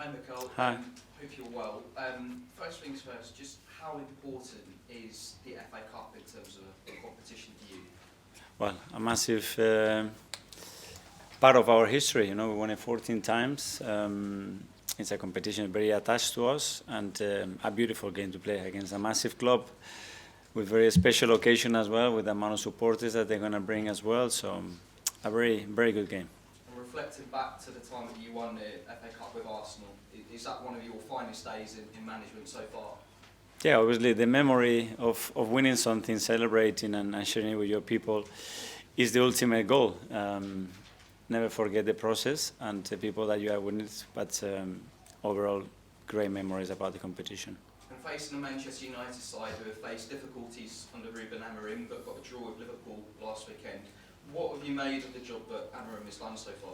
Hi Mikel, Hi. hope you're well. First things first, just how important is the FA Cup in terms of the competition for you? Well, a massive part of our history. You know, we won it 14 times. It's a competition very attached to us, and a beautiful game to play against a massive club with very special occasion as well, with the amount of supporters that they're going to bring as well. So, a very, very good game. And reflecting back to the time that you won the FA Cup with Arsenal, is that one of your finest days in management so far? Yeah, obviously the memory of winning something, celebrating and sharing it with your people is the ultimate goal. Never forget the process and the people that you are with, but overall great memories about the competition. And facing the Manchester United side who have faced difficulties under Ruben Amorim but got a draw with Liverpool last weekend, what have you made of the job that Amorim has done so far?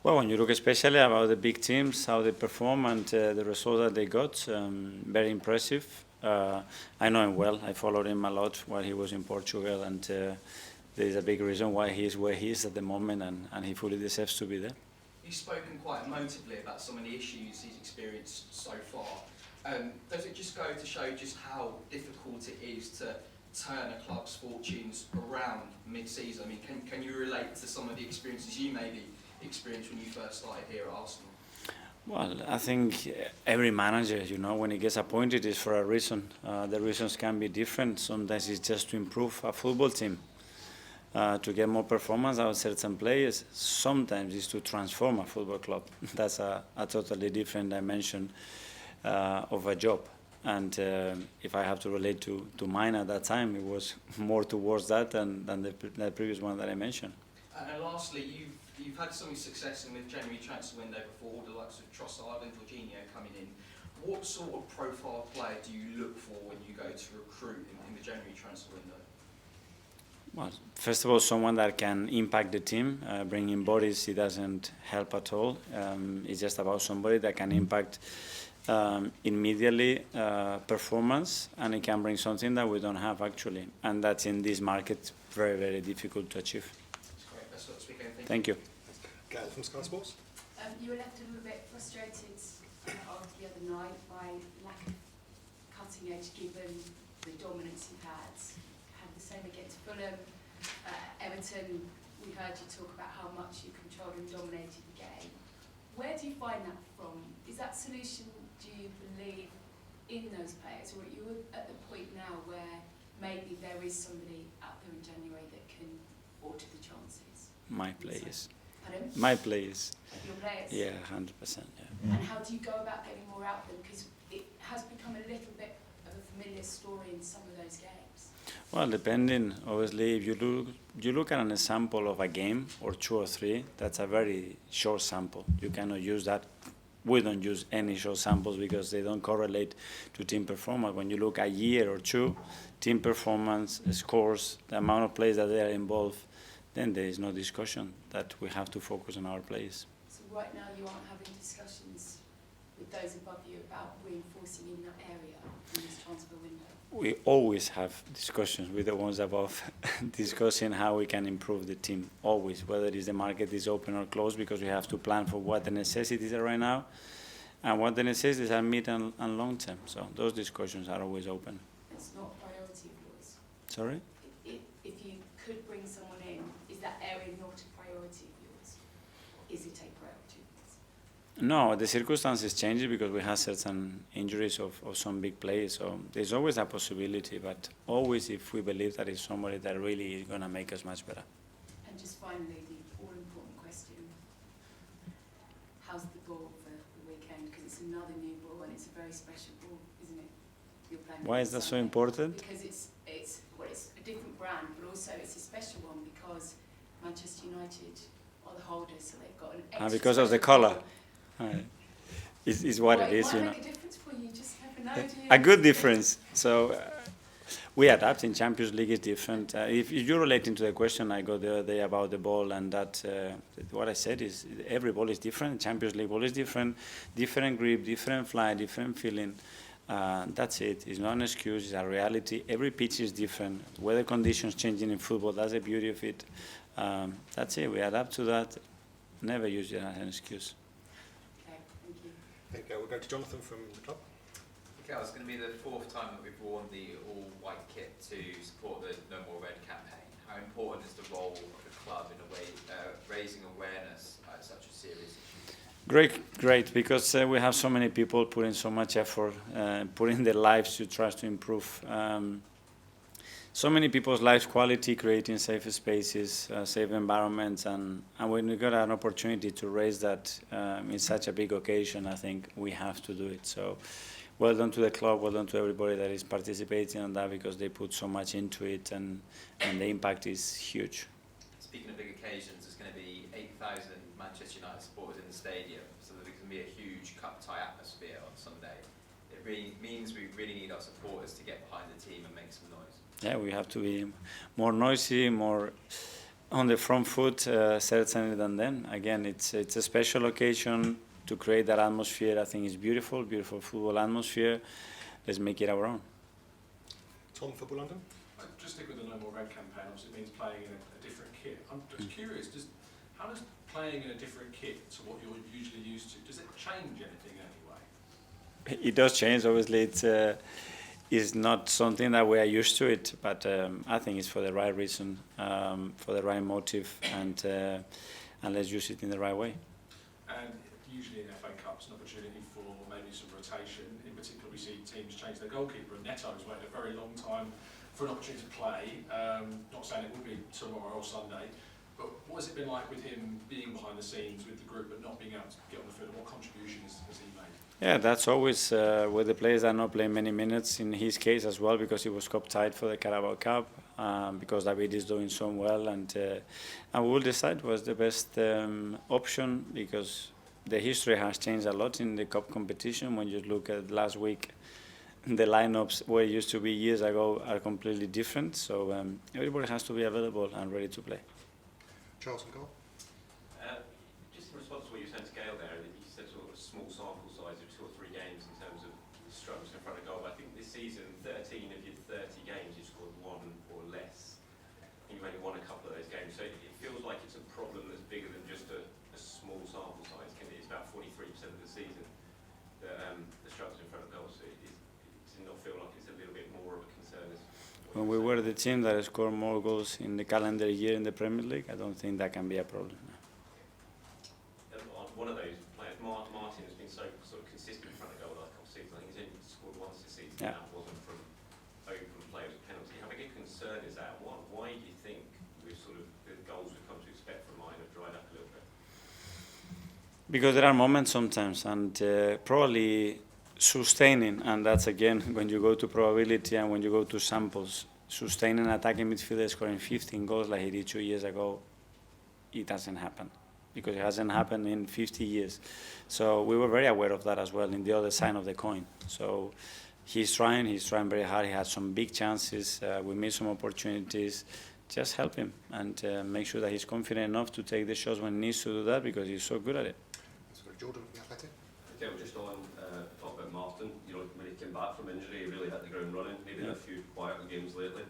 Well, when you look especially about the big teams, how they perform and the results that they got, very impressive. I know him well. I followed him a lot while he was in Portugal, and there is a big reason why he is where he is at the moment, and he fully deserves to be there. He's spoken quite emotively about some of the issues he's experienced so far. Does it just go to show just how difficult it is to turn a club's fortunes around mid-season? I mean, can you relate to some of the experiences you maybe experienced when you first started here at Arsenal? Well, I think every manager, you know, when he gets appointed is for a reason. The reasons can be different. Sometimes it's just to improve a football team, to get more performance out of certain players. Sometimes it's to transform a football club. That's a totally different dimension of a job. And if I have to relate to mine at that time, it was more towards that than the previous one that I mentioned. And lastly, you've had some success in the January transfer window before, the likes of Trossard and Jorginho coming in. What sort of profile player do you look for when you go to recruit in the January transfer window? Well, first of all, someone that can impact the team. Bringing bodies, it doesn't help at all. It's just about somebody that can impact immediately performance, and it can bring something that we don't have actually, and that's in this market very, very difficult to achieve. That's great. Best of luck this weekend. Thank you. Gail from Sky Sports. You were left a little bit frustrated after the other night by lack of cutting edge given the dominance you had. Had the same against Fulham. Everton, we heard you talk about how much you controlled and dominated the game. Where do you find that from? Is that solution, do you believe, in those players, or are you at the point now where maybe there is somebody out there in January that can alter the chances? My players. Pardon? My players. Your players? Yeah, 100%. Yeah. And how do you go about getting more out of them? Because it has become a little bit of a familiar story in some of those games. Well, depending, obviously, if you look at an example of a game or two or three, that's a very short sample. You cannot use that. We don't use any short samples because they don't correlate to team performance. When you look a year or two, team performance, scores, the amount of players that they are involved, then there is no discussion that we have to focus on our players. So right now you aren't having discussions with those above you about reinforcing in that area in this transfer window? We always have discussions with the ones above, discussing how we can improve the team, always, whether it is the market is open or closed, because we have to plan for what the necessities are right now and what the necessities are mid and long term. So those discussions are always open. It's not a priority of yours? Sorry? If you could bring someone in, is that area not a priority of yours? Is it a priority of yours? No, the circumstances change because we have certain injuries of some big players. So there's always a possibility, but always if we believe that it's somebody that really is going to make us much better. And just finally, the all-important question, how's the ball for the weekend? Because it's another new ball and it's a very special ball, isn't it? You're playing. Why is that so important? Because it's a different brand, but also it's a special one because Manchester United are the holders, so they've got an extra Because of the special colour. ball. Is what it is, Might you know. make a difference for you, just never know, do you? A good difference. So we adapt. In Champions League is different. If you're relating to the question I got the other day about the ball, and that what I said is every ball is different. Champions League ball is different, different grip, different fly, different feeling. That's it. It's not an excuse. It's a reality. Every pitch is different. Weather conditions changing in football. That's the beauty of it. That's it. We adapt to that. Never use it as an excuse. Okay, thank you. Thank you. we'll go to Jonathan from the club. Mikel, it's going to be the fourth time that we've worn the all-white kit to support the No More Red campaign. How important is the role of the club in a way raising awareness at such a serious issue? Great, because we have so many people putting so much effort, putting their lives to try to improve. So many people's life quality, creating safe spaces, safe environments, and when we got an opportunity to raise that in such a big occasion, I think we have to do it. So well done to the club, well done to everybody that is participating on that, because they put so much into it, and the impact is huge. Speaking of big occasions, there's going to be 8,000 Manchester United supporters in the stadium, so there's going to be a huge cup tie atmosphere on Sunday. It really means we really need our supporters to get behind the team and make some noise. Yeah, we have to be more noisy, more on the front foot, certainly than then. Again, it's a special occasion to create that atmosphere. I think it's beautiful football atmosphere. Let's make it our own. Tom, Football London. Just stick with the No More Red campaign. Obviously, it means playing in a different kit. I'm just curious, how does playing in a different kit to what you're usually used to, does it change anything in any way? It does change. Obviously, it's not something that we are used to it, but I think it's for the right reason, for the right motive, and let's use it in the right way. And usually in FA Cups, an opportunity for maybe some rotation. In particular, we see teams change their goalkeeper, and Neto's waited a very long time for an opportunity to play. Not saying it will be tomorrow or Sunday, but what has it been like with him being behind the scenes with the group but not being able to get on the field? What contributions has he made? Yeah, that's always with the players that not playing many minutes. In his case as well, because he was cup tied for the Carabao Cup, because David is doing so well, and we will decide what's the best option, because the history has changed a lot in the cup competition. When you look at last week, the lineups where it used to be years ago are completely different. So everybody has to be available and ready to play. Charles and goal. Just in response to what you said to Gail there, that you said sort of a small sample size of 2 or 3 games in terms of struggles in front of goal. But I think this season, 13 of your 30 games, you scored 1 or less, and you've only won a couple of those games. So it feels like it's a problem that's bigger than just a small sample size. It's about 43% of the season that the struggles in front of goal. So it does not feel like it's a little bit more of a concern. When we were the team that scored more goals in the calendar year in the Premier League, I don't think that can be a problem. One of those players, Martin, has been so sort of consistent in front of goal the last couple of seasons. I think he's only scored once this season, Yeah. and that wasn't from open play, it was a penalty. How big a concern is that? Why do you think we've sort of the goals we've come to expect from mine have dried up a little bit? Because there are moments sometimes, and probably sustaining, and that's again when you go to probability and when you go to samples, sustaining an attacking midfielder scoring 15 goals like he did 2 years ago, it doesn't happen, because it hasn't happened in 50 years. So we were very aware of that as well in the other side of the coin. So he's trying very hard. He had some big chances. We missed some opportunities. Just help him and make sure that he's confident enough to take the shots when he needs to do that, because he's so good at it. Let's go to Jordan from the Athletic. Okay, we're just on talk about Martin. You know, when he came back from injury, he really hit the ground running. Maybe in a few quieter games lately.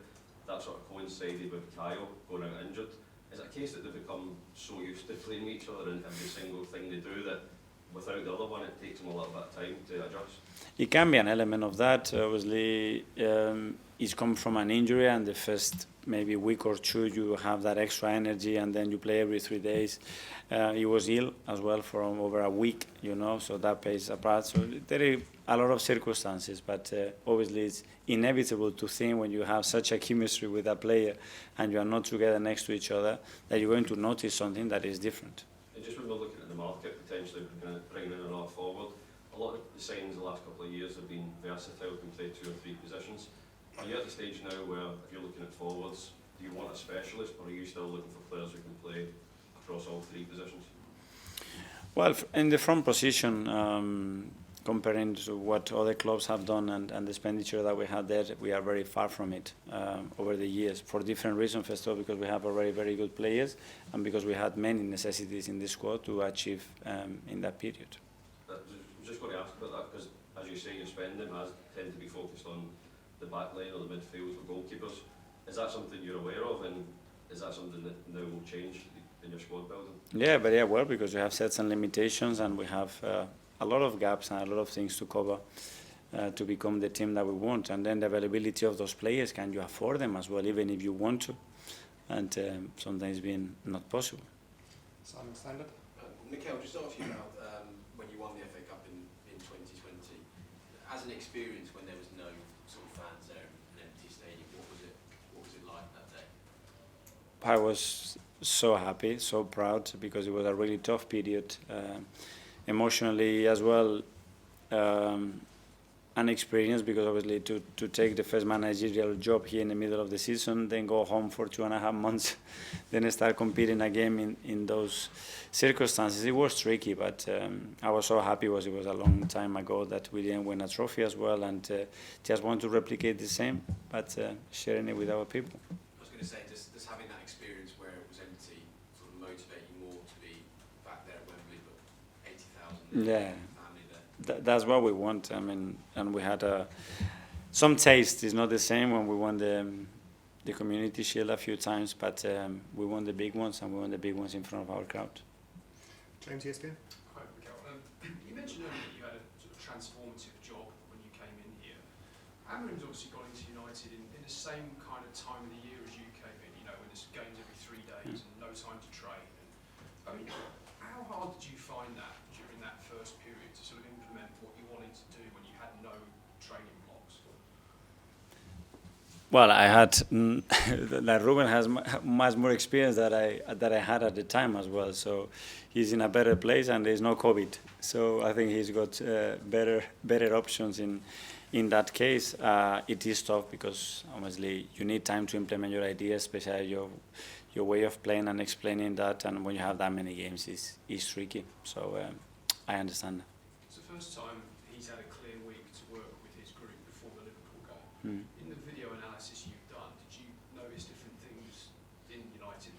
That sort of coincided with Kyle going out injured. Is it a case that they've become so used to playing each other in every single thing they do that without the other one it takes them a little bit of time to adjust? It can be an element of that. Obviously, he's come from an injury, and the first maybe week or 2 you have that extra energy, and then you play every 3 days. He was ill as well for over a week, so that plays a part. So there are a lot of circumstances, but obviously it's inevitable to think when you have such a chemistry with a player and you are not together next to each other that you're going to notice something that is different. And just when we're looking at the market, potentially bringing in another forward, a lot of the signings the last couple of years have been versatile, can play 2 or 3 positions. Are you at the stage now where, if you're looking at forwards, do you want a specialist, or are you still looking for players who can play across all 3 positions? Well, in the front position, comparing to what other clubs have done and the expenditure that we had there, we are very far from it over the years, for different reasons. First of all, because we have already very good players, and because we had many necessities in the squad to achieve in that period. I was just going to ask about that, because as you say, your spending has tended to be focused on the back line or the midfield for goalkeepers. Is that something you're aware of, and is that something that now will change in your squad building? Yeah, very aware, because we have certain limitations, and we have a lot of gaps and a lot of things to cover to become the team that we want. And then the availability of those players, can you afford them as well, even if you want to? And sometimes being not possible. Simon Standard. Mikel, just ask you about when you won the FA Cup in 2020. As an experience when there was no sort of fans there, an empty stadium, what was it like that day? I was so happy, so proud, because it was a really tough period, emotionally as well. An experience, because obviously to take the first managerial job here in the middle of the season, then go home for 2.5 months, then start competing again in those circumstances, it was tricky, but I was so happy because it was a long time ago that we didn't win a trophy as well, and just want to replicate the same, but sharing it with our people. I was going to say, does having that experience where it was empty sort of motivate you more to be back there at Wembley, but 80,000 Yeah. family there? That's what we want. I mean, and we had some taste. It's not the same when we won the Community Shield a few times, but we won the big ones, and we won the big ones in front of our crowd. James, ESPN. Hi, Mikel. You mentioned earlier that you had a sort of transformative job when you came in here. Amorim's obviously got into United in the same kind of time of the year as you came in, you know, when there's games every 3 days and no time to train. I mean, how hard did you find that during that first period to sort of implement what you wanted to do when you had no training blocks? Well, I had like Ruben has much more experience that I had at the time as well. So he's in a better place, and there's no COVID. So I think he's got better options in that case. It is tough because obviously you need time to implement your ideas, especially your way of playing and explaining that. And when you have that many games, it's tricky. So I understand. It's the first time he's had a clear week to work with his group before the Liverpool game. In the video analysis you've done, did you notice different things in United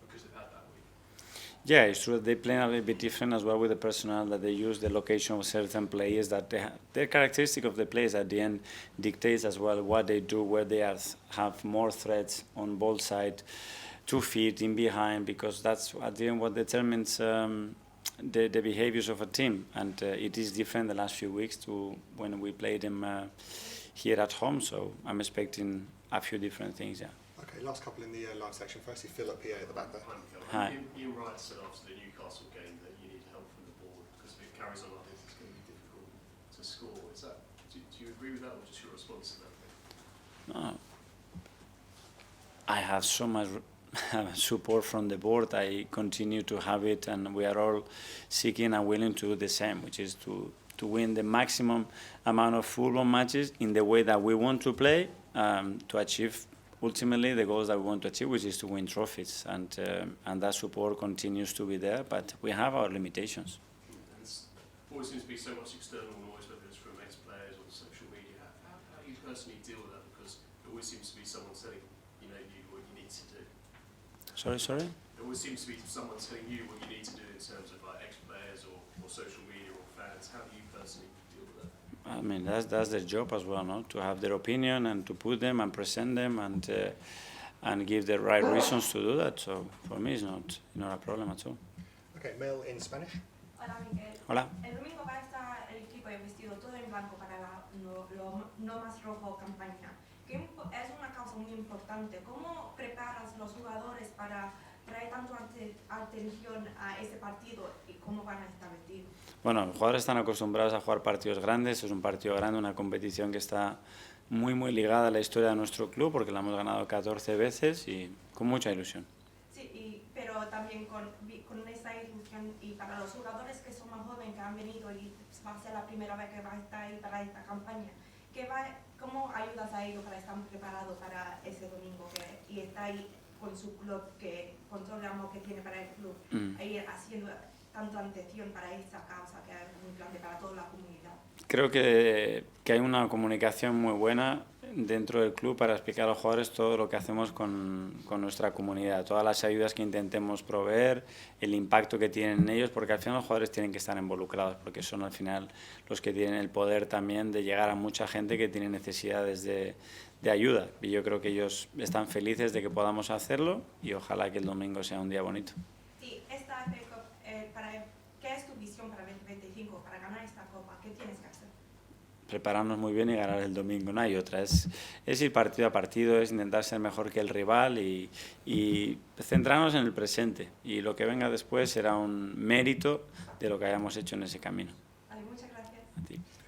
because they've had that week? Yeah, it's true. They play a little bit different as well with the personnel that they use, the location of certain players, that their characteristic of the players at the end dictates as well what they do, where they have more threats on both sides, 2 feet in behind, because that's at the end what determines the behaviors of a team. And it is different the last few weeks to when we played them here at home. So I'm expecting a few different things, yeah. Okay, last couple in the live section. Firstly, Phil at PA at the back there. Hi. Ian Wright said after the Newcastle game that you need help from the board because if it carries on like this, it's going to be difficult to score. Is that? Do you agree with that, or just your response to that? No. I have so much support from the board. I continue to have it, and we are all seeking and willing to do the same, which is to win the maximum amount of football matches in the way that we want to play, to achieve ultimately the goals that we want to achieve, which is to win trophies, and that support continues to be there, but we have our limitations. And it's always seems to be so much external noise, whether it's from ex-players or social media. How do you personally deal with that? Because there always seems to be someone telling you what you need to do. Sorry? There always seems to be someone telling you what you need to do in terms of like ex-players or social media or fans. How do you personally deal with that? I mean, that's their job as well, no? To have their opinion and to put them and present them and give the right reasons to do that. So for me, it's not a problem at all. Okay, Mel in Spanish. Hola, Mikel. Hola. El domingo va a estar el equipo vestido todo en blanco para la no más rojo campaña, que es una causa muy importante. ¿Cómo preparas los jugadores para traer tanto atención a ese partido y cómo van a estar vestidos? Bueno, los jugadores están acostumbrados a jugar partidos grandes. Es un partido grande, una competición que está muy ligada a la historia de nuestro club, porque la hemos ganado 14 veces y con mucha ilusión. Sí, pero también con esa ilusión, y para los jugadores que son más jóvenes, que han venido y va a ser la primera vez que va a estar ahí para esta campaña, ¿cómo ayudas a ellos para estar preparados para ese domingo y estar ahí con su club, con todo el amor que tiene para el club, ahí haciendo tanto atención para esa causa que es muy grande para toda la comunidad? Creo que hay una comunicación muy buena dentro del club para explicar a los jugadores todo lo que hacemos con nuestra comunidad, todas las ayudas que intentemos proveer, el impacto que tienen en ellos, porque al final los jugadores tienen que estar involucrados, porque son al final los que tienen el poder también de llegar a mucha gente que tiene necesidades de ayuda. Y yo creo que ellos están felices de que podamos hacerlo y ojalá que el domingo sea un día bonito. Y esta ¿qué es tu visión para 2025? Para ganar prepararnos muy bien y ganar el domingo. No hay otra, es ir partido a partido, es intentar ser mejor que el rival y centrarnos en el presente. Y lo que venga después será un mérito de lo que hayamos hecho en ese camino. Vale, muchas gracias. A ti.